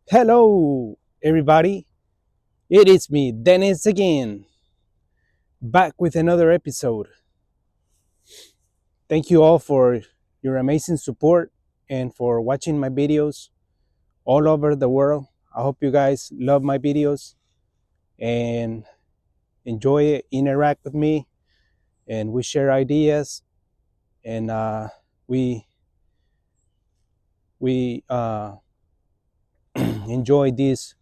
Hello, everybody. It is me, Dennis, again, back with another episode. Thank you all for your amazing support and for watching my videos all over the world. I hope you guys love my videos and enjoy it, interact with me, and we share ideas and we we enjoy this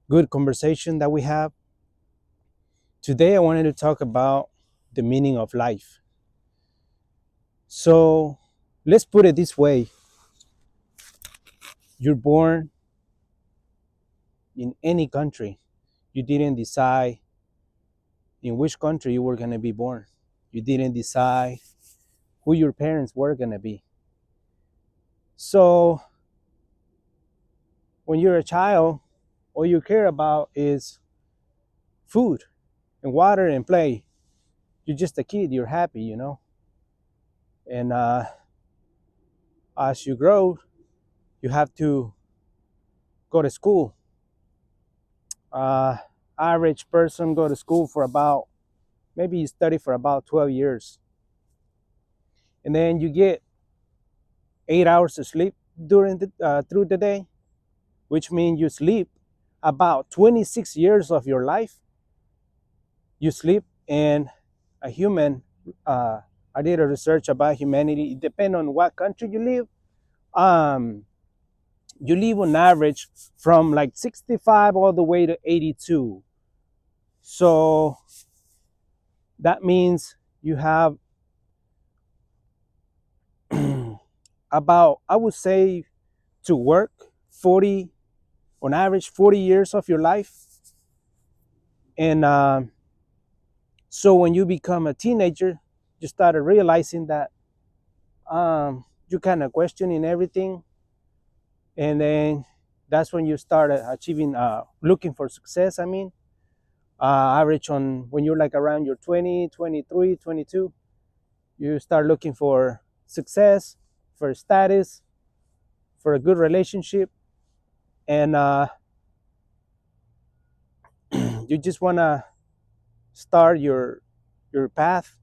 good conversation that we have. Today, I wanted to talk about the meaning of life. So let's put it this way: you're born in any country. You didn't decide in which country you were going to be born. You didn't decide who your parents were going to be. So when you're a child, all you care about is food and water and play. You're just a kid, you're happy. And as you grow, you have to go to school. Uh, Average person go to school for about, maybe you study for about 12 years. And then you get 8 hours of sleep during through the day, which means you sleep about 26 years of your life. You sleep, and a human. Uh, I did a research about humanity. It depends on what country you live. Um, you live on average from like 65 all the way to 82. So that means you have about, I would say, to work 40, on average 40 years of your life. And so when you become a teenager, you started realizing that you kind of questioning everything. And then that's when you started achieving, looking for success. I mean, average on when you're like around your 20, 23, 22, you start looking for success, for status, for a good relationship. And you just want to start your path.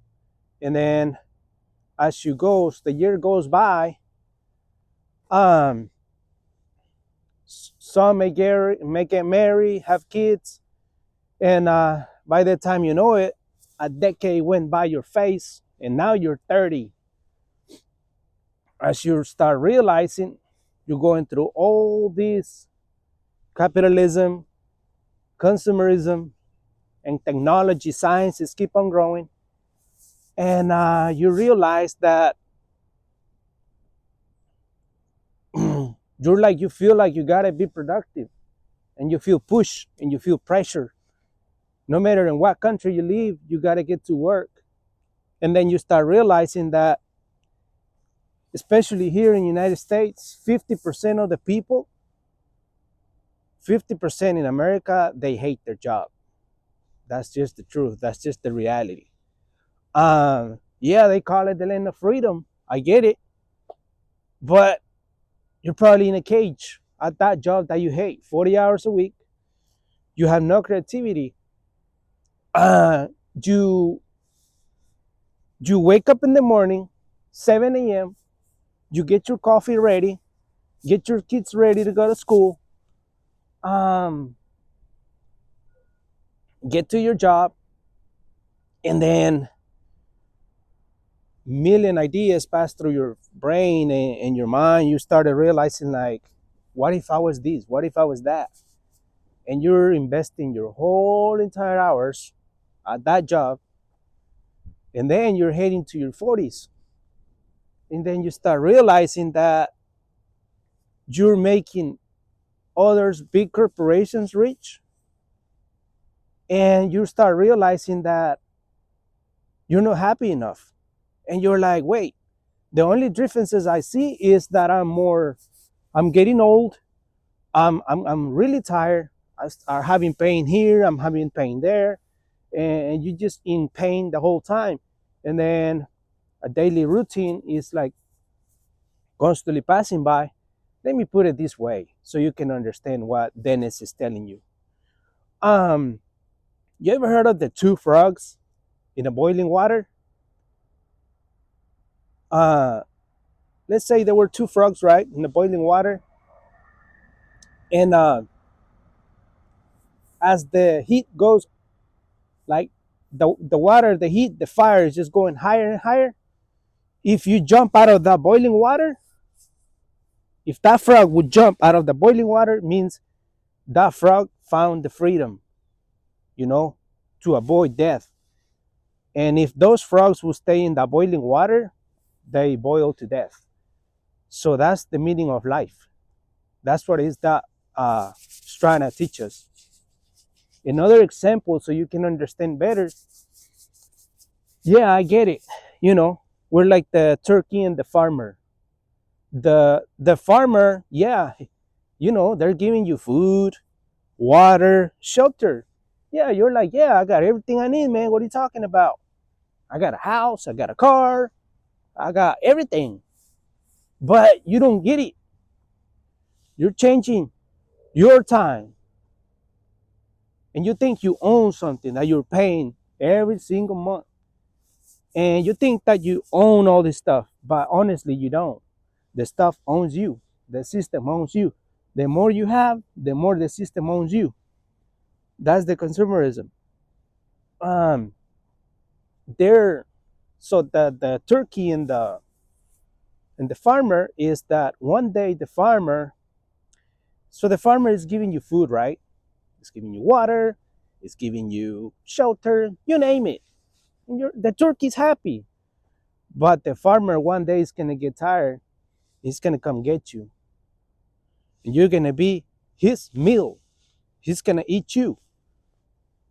And then as you go, the year goes by, um, some may get married, have kids, and by the time you know it, a decade went by your face, and now you're 30. As you start realizing, you're going through all this capitalism, consumerism, and technology sciences keep on growing, and you realize that you feel like you gotta be productive, and you feel push and you feel pressure. No matter in what country you live, you gotta get to work. And then you start realizing that, especially here in the United States, 50% of the people, 50% in America, they hate their job. That's just the truth. That's just the reality. Yeah, they call it the land of freedom. I get it. But you're probably in a cage at that job that you hate, 40 hours a week. You have no creativity. Uh, you you wake up in the morning, 7 a.m. You get your coffee ready, get your kids ready to go to school, um, get to your job, and then million ideas pass through your brain and your mind. You started realizing, like, what if I was this? What if I was that? And you're investing your whole entire hours at that job, and then you're heading to your 40s, and then you start realizing that you're making others, big corporations, rich, and you start realizing that you're not happy enough. And you're like, wait, the only differences I see is that I'm getting old. I'm really tired. I'm having pain here. I'm having pain there. And you just in pain the whole time. And then a daily routine is like constantly passing by. Let me put it this way. so you can understand what Dennis is telling you. Um, you ever heard of the two frogs in the boiling water? Uh, let's say there were two frogs, right, in the boiling water, and as the heat goes, like the water, the heat, the fire is just going higher and higher. If you jump out of the boiling water, if that frog would jump out of the boiling water, means that frog found the freedom, you know, to avoid death. And if those frogs would stay in the boiling water, they boil to death. So that's the meaning of life. That's what is that it's trying to teach us. Another example, so you can understand better. Yeah, I get it. You know, we're like the turkey and the farmer. The farmer, yeah, you know, they're giving you food, water, shelter. Yeah, you're like, yeah, I got everything I need, man. What are you talking about? I got a house, I got a car, I got everything. But you don't get it. You're changing your time. And you think you own something that you're paying every single month. And you think that you own all this stuff, but honestly, you don't. The stuff owns you. The system owns you. The more you have, the more the system owns you. That's the consumerism. Um, there. So the turkey and the farmer is that one day the farmer. So the farmer is giving you food, right? It's giving you water. It's giving you shelter. You name it. And the turkey's happy. But the farmer one day is gonna get tired. He's gonna come get you, and you're gonna be his meal. He's gonna eat you.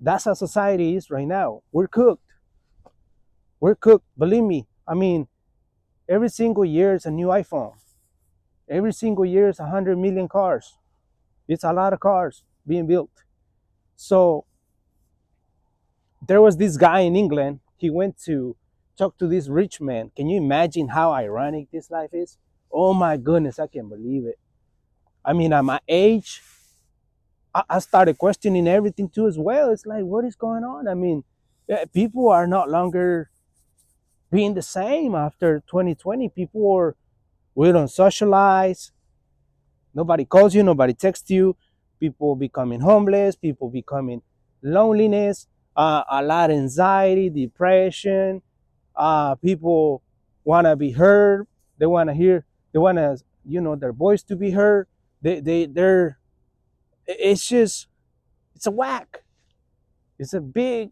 That's how society is right now. We're cooked. We're cooked. Believe me. I mean, every single year is a new iPhone. Every single year is 100 million cars. It's a lot of cars being built. So there was this guy in England. He went to talk to this rich man. Can you imagine how ironic this life is? Oh my goodness, I can't believe it. I mean, at my age, I started questioning everything too as well. It's like, what is going on? I mean, people are not longer being the same after 2020. People are, we don't socialize. Nobody calls you, nobody texts you. People becoming homeless, people becoming loneliness, a lot of anxiety, depression. People want to be heard. They want to hear, they want to, you know, their voice to be heard. They're, it's just, it's a whack. It's a big,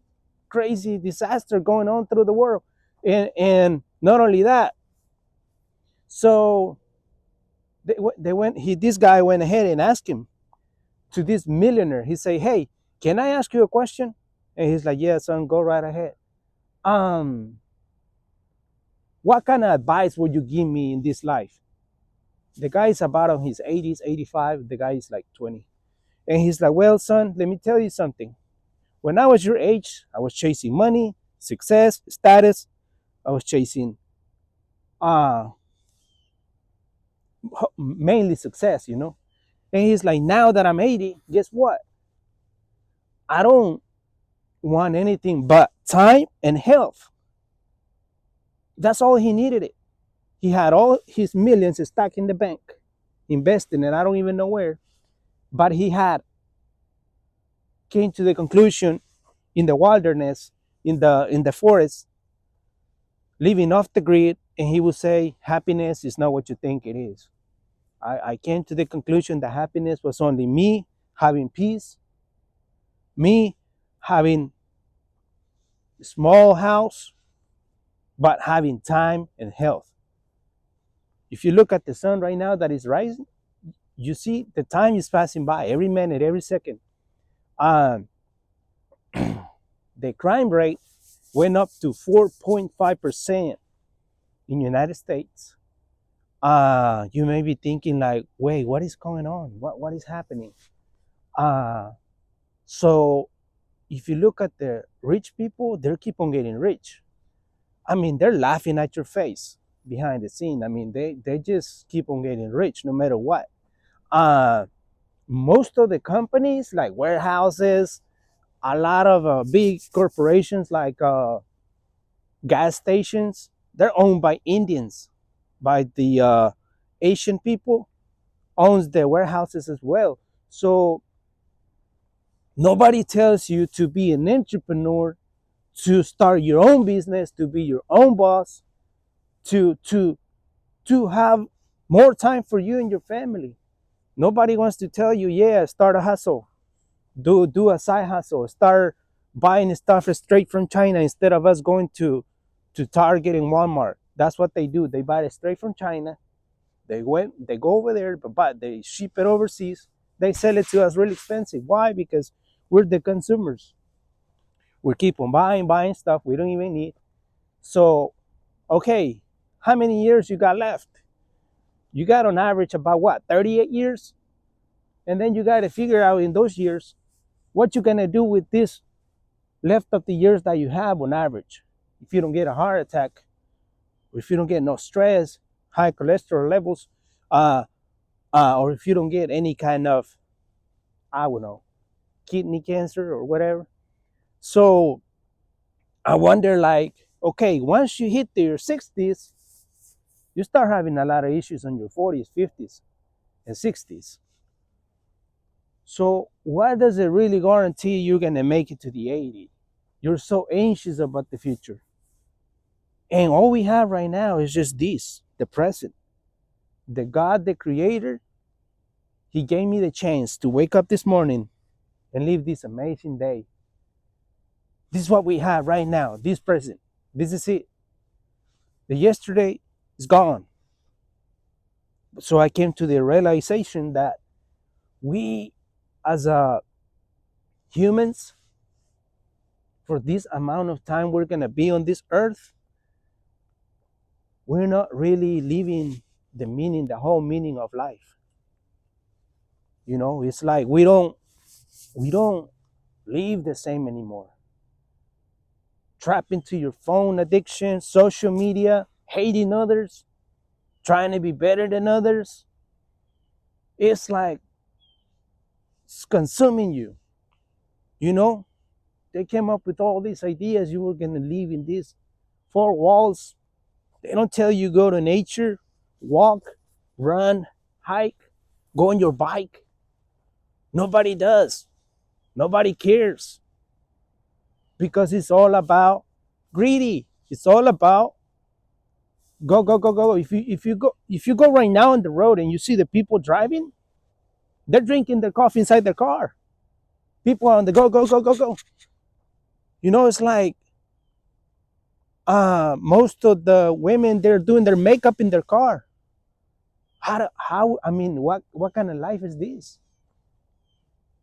crazy disaster going on through the world. And not only that, so they went, this guy went ahead and asked him to this millionaire. He say, hey, can I ask you a question? And he's like, yeah, son, go right ahead. Um, what kind of advice would you give me in this life? The guy is about on his 80s, 85. The guy is like 20. And he's like, well, son, let me tell you something. When I was your age, I was chasing money, success, status. I was chasing uh mainly success, you know. And he's like, now that I'm 80, guess what? I don't want anything but time and health. That's all he needed it. He had all his millions stuck in the bank, investing, and I don't even know where. But he had came to the conclusion in the wilderness, in the forest, living off the grid, and he would say, happiness is not what you think it is. I came to the conclusion that happiness was only me having peace, me having a small house, but having time and health. If you look at the sun right now that is rising, you see the time is passing by every minute, every second. Um, the crime rate went up to 4.5% in United States. You may be thinking like, wait, what is going on? What is happening? Uh, so if you look at the rich people, they keep on getting rich. I mean, they're laughing at your face behind the scene. I mean, they just keep on getting rich no matter what. Most of the companies, like warehouses, a lot of big corporations like gas stations, they're owned by Indians, by the Asian people owns the warehouses as well. So nobody tells you to be an entrepreneur, to start your own business, to be your own boss, to have more time for you and your family. Nobody wants to tell you, yeah, start a hustle, do a side hustle, start buying stuff straight from China instead of us going to Target and Walmart. That's what they do. They buy it straight from China. They go over there, but they ship it overseas. They sell it to us really expensive. Why? Because we're the consumers. We keep on buying stuff we don't even need. So, okay, how many years you got left? You got on average about what, 38 years? And then you got to figure out in those years what you're going to do with this left of the years that you have on average. If you don't get a heart attack, or if you don't get no stress, high cholesterol levels, uh, or if you don't get any kind of, I don't know, kidney cancer or whatever. So I wonder, like, okay, once you hit your 60s, you start having a lot of issues on your 40s, 50s, and 60s. So what does it really guarantee you're gonna make it to the 80s? You're so anxious about the future. And all we have right now is just this, the present. The God, the creator, he gave me the chance to wake up this morning and live this amazing day. This is what we have right now, this present. This is it. The yesterday is gone. So I came to the realization that we as humans, for this amount of time we're gonna be on this earth, we're not really living the meaning, the whole meaning of life. You know, it's like we don't live the same anymore. Trapped into your phone addiction, social media, hating others, trying to be better than others. It's like it's consuming you. You know, they came up with all these ideas you were gonna live in these four walls. They don't tell you go to nature, walk, run, hike, go on your bike. Nobody does. Nobody cares because it's all about greedy. It's all about go, go, go, go. If you go right now on the road and you see the people driving, they're drinking their coffee inside their car. People are on the go, go, go, go, go. You know, it's like most of the women, they're doing their makeup in their car. How I mean, what kind of life is this?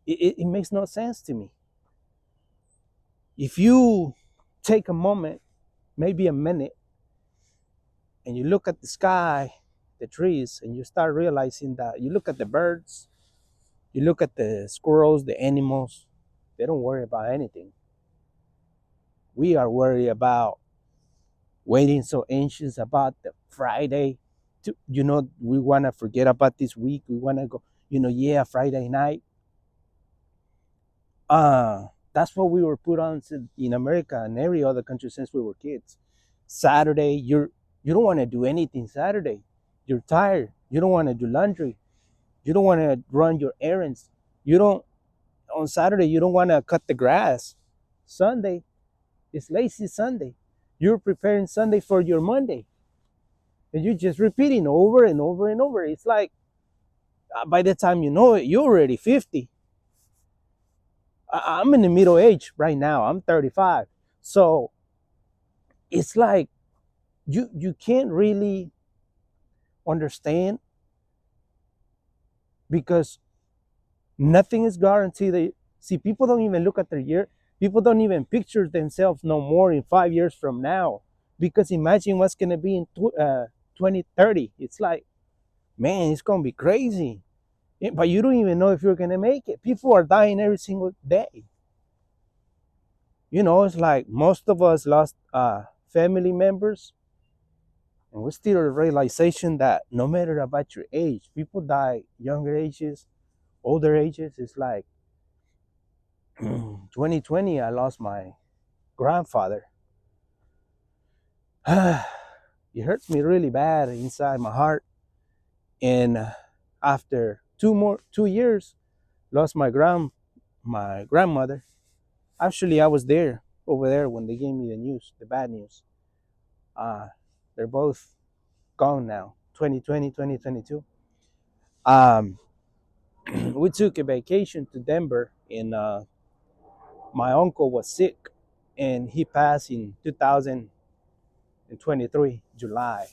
It makes no sense to me. If you take a moment, maybe a minute, and you look at the sky, the trees, and you start realizing that you look at the birds, you look at the squirrels, the animals, they don't worry about anything. We are worried about waiting, so anxious about the Friday. We want to forget about this week. We want to go, yeah, Friday night. That's what we were put on in America and every other country since we were kids. Saturday, you don't want to do anything Saturday. You're tired. You don't want to do laundry. You don't want to run your errands. You don't On Saturday you don't want to cut the grass. Sunday, it's lazy Sunday. You're preparing Sunday for your Monday. And you're just repeating over and over and over. It's like by the time you know it, you're already 50. I'm in the middle age right now. I'm 35. So it's like you can't really understand because nothing is guaranteed. See, people don't even look at their year. People don't even picture themselves no more in 5 years from now. Because imagine what's going to be in 2030. It's like, man, it's going to be crazy. But you don't even know if you're going to make it. People are dying every single day. It's like most of us lost family members. And we still a realization that no matter about your age, people die younger ages, older ages, it's like 2020, I lost my grandfather. It hurts me really bad inside my heart. And after 2 years, lost my grandmother. Actually, I was there over there when they gave me the news, the bad news. Uh, they're both gone now, 2020, 2022. Um, we took a vacation to Denver, and my uncle was sick, and he passed in 2023, July.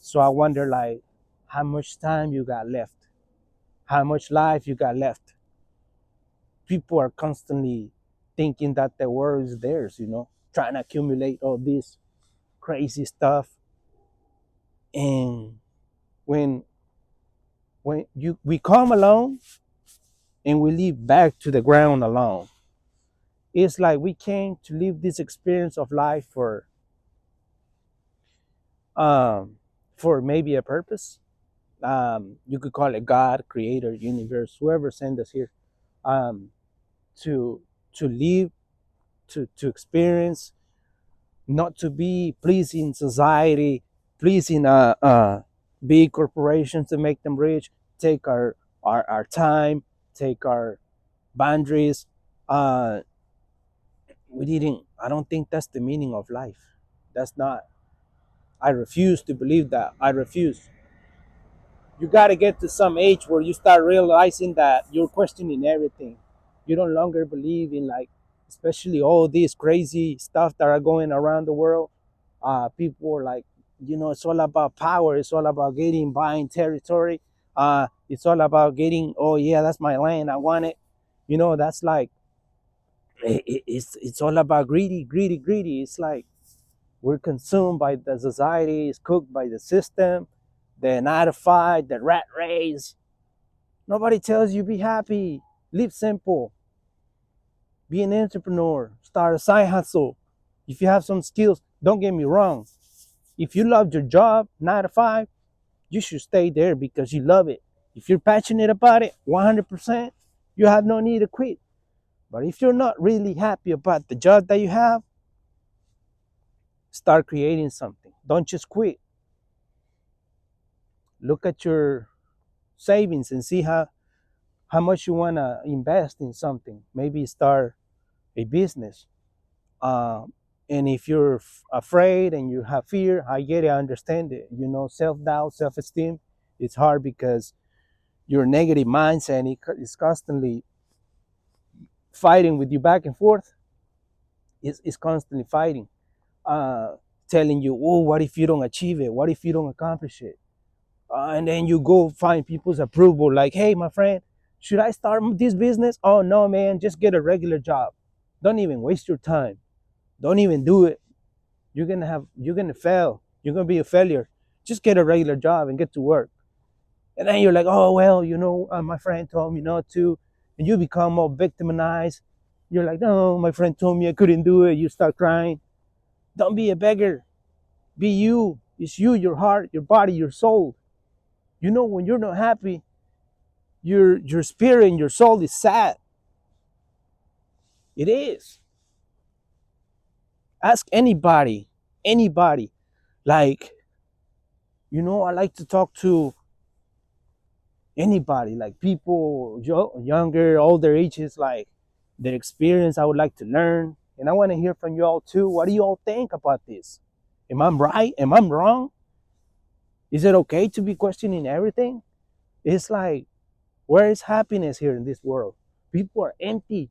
So I wonder, like, how much time you got left, how much life you got left. People are constantly thinking that the world is theirs, trying to accumulate all this crazy stuff. And when we come alone and we leave back to the ground alone, it's like we came to live this experience of life um for maybe a purpose. You could call it God, creator, universe, whoever sent us here, um to live, to experience, not to be pleasing society, pleasing big corporations to make them rich, take our time, take our boundaries. uh we didn't I don't think that's the meaning of life. That's not. I refuse to believe that. I refuse. You got to get to some age where you start realizing that you're questioning everything. You no longer believe in, like, especially all these crazy stuff that are going around the world. People are like, it's all about power. It's all about getting, buying territory. It's all about getting, oh yeah, that's my land, I want it. That's like, it's all about greedy, greedy, greedy. It's like we're consumed by the society, it's cooked by the system, the 9 to 5, the rat race. Nobody tells you be happy, live simple, be an entrepreneur, start a side hustle. If you have some skills, don't get me wrong. If you love your job, 9 to 5, you should stay there because you love it. If you're passionate about it, 100%, you have no need to quit. But if you're not really happy about the job that you have, start creating something. Don't just quit. Look at your savings and see how much you want to invest in something. Maybe start a business. Um, and if you're afraid and you have fear, I get it, I understand it. Self doubt, self esteem, it's hard because your negative mindset is constantly fighting with you back and forth. It's constantly fighting, uh, telling you, oh, what if you don't achieve it? What if you don't accomplish it? And then you go find people's approval, like, hey, my friend, should I start this business? Oh, no, man, just get a regular job. Don't even waste your time. Don't even do it. You're gonna fail. You're gonna be a failure. Just get a regular job and get to work. And then you're like, oh well, my friend told me not to, and you become more victimized. You're like, no, my friend told me I couldn't do it. You start crying. Don't be a beggar. Be you. It's you, your heart, your body, your soul. When you're not happy, your spirit and your soul is sad. It is. Ask anybody. Like, I like to talk to anybody, like people younger, older ages, like their experience. I would like to learn, and I want to hear from you all too. What do you all think about this? Am I right? Am I wrong? Is it okay to be questioning everything? It's like, where is happiness here in this world? People are empty.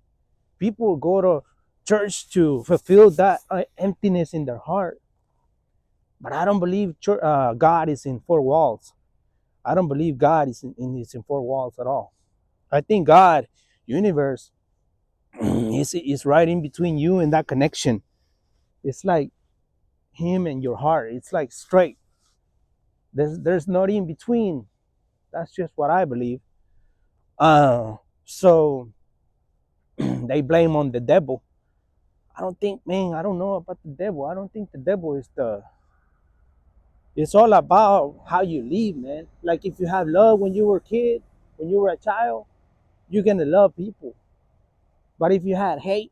People go to church to fulfill that emptiness in their heart. But I don't believe God is in four walls. I don't believe God is in four walls at all. I think God, universe, is right in between you and that connection. It's like him and your heart. It's like straight. There's not in between. That's just what I believe. So they blame on the devil. I don't think, man. I don't know about the devil. I don't think the devil is the. It's all about how you live, man. Like if you have love when you were a kid, when you were a child, you're gonna love people. But if you had hate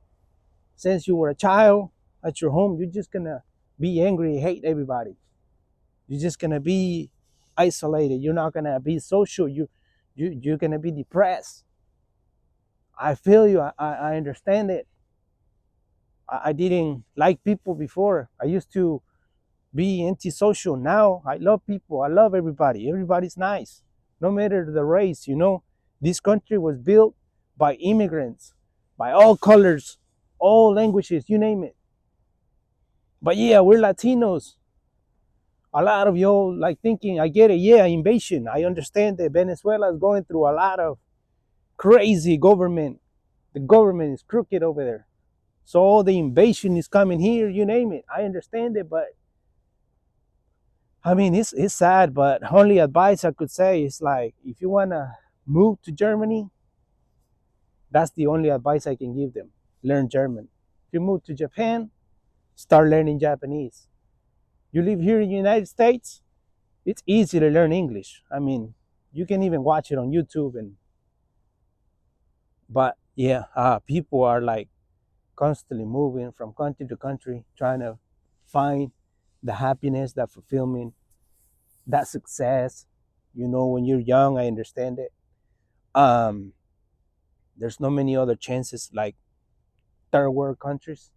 since you were a child at your home, you're just gonna be angry, hate everybody. You're just gonna be isolated. You're not gonna be social. You're gonna be depressed. I feel you. I understand it. I didn't like people before. I used to be antisocial. Now I love people. I love everybody. Everybody's nice, no matter the race. This country was built by immigrants, by all colors, all languages, you name it. But yeah, we're Latinos. A lot of y'all like thinking, I get it. Yeah, invasion. I understand that Venezuela is going through a lot of crazy government. The government is crooked over there. So all the invasion is coming here, you name it. I understand it, but I mean, it's sad, but only advice I could say is like, if you wanna move to Germany, that's the only advice I can give them. Learn German. If you move to Japan, start learning Japanese. You live here in the United States, it's easy to learn English. I mean, you can even watch it on YouTube, but yeah, people are like constantly moving from country to country, trying to find the happiness, that fulfillment, that success. When you're young, I understand it. Um, there's no many other chances like third world countries.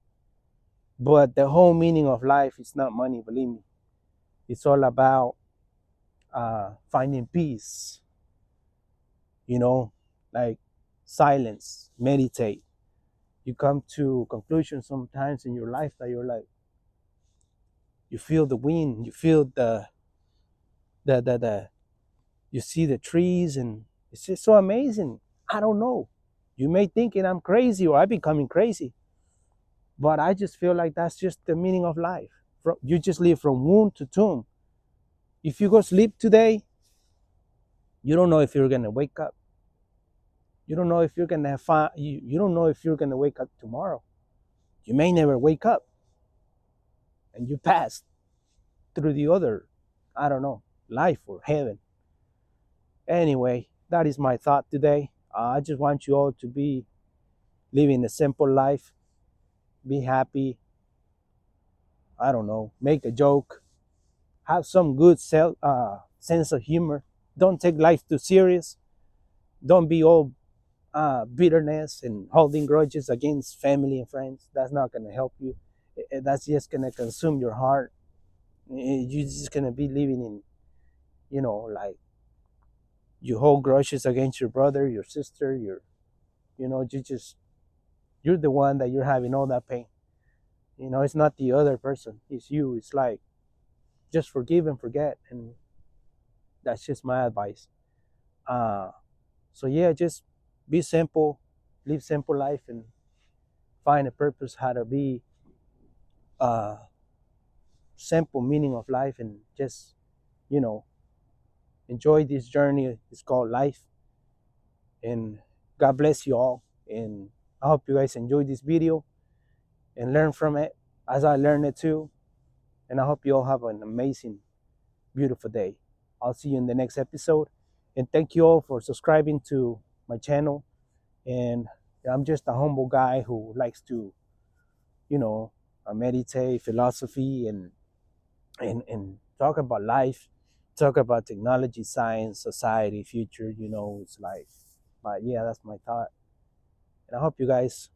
But the whole meaning of life is not money, believe me. It's all about finding peace, you know, like silence, meditate. You come to conclusions sometimes in your life that you're like, you feel the wind, you feel the you see the trees, and it's just so amazing. I don't know. You may thinking I'm crazy or I'm becoming crazy, but I just feel like that's just the meaning of life. You just live from womb to tomb. If you go sleep today, you don't know if you're gonna wake up. You don't know if you're gonna find you don't know if you're gonna wake up tomorrow. You may never wake up and you pass through the other, I don't know, life or heaven. Anyway, that is my thought today. I just want you all to be living a simple life, be happy, I don't know, make a joke, have some good sense of humor. Don't take life too serious. Don't be all bitterness and holding grudges against family and friends. That's not going to help you. That's just going to consume your heart. You're just going to be living in, like you hold grudges against your brother, your sister, you're the one that you're having all that pain. It's not the other person, it's you. It's like, just forgive and forget. And that's just my advice. Uh, so yeah, just be simple, live simple life, and find a purpose how to be uh, simple meaning of life, and just you know enjoy this journey. It's called life. And God bless you all, and I hope you guys enjoy this video and learn from it as I learned it too. And I hope you all have an amazing, beautiful day. I'll see you in the next episode, and thank you all for subscribing to my channel. And I'm just a humble guy who likes to you know meditate, philosophy, and talk about life, talk about technology, science, society, future. It's like, but yeah, that's my thought. And I hope you guys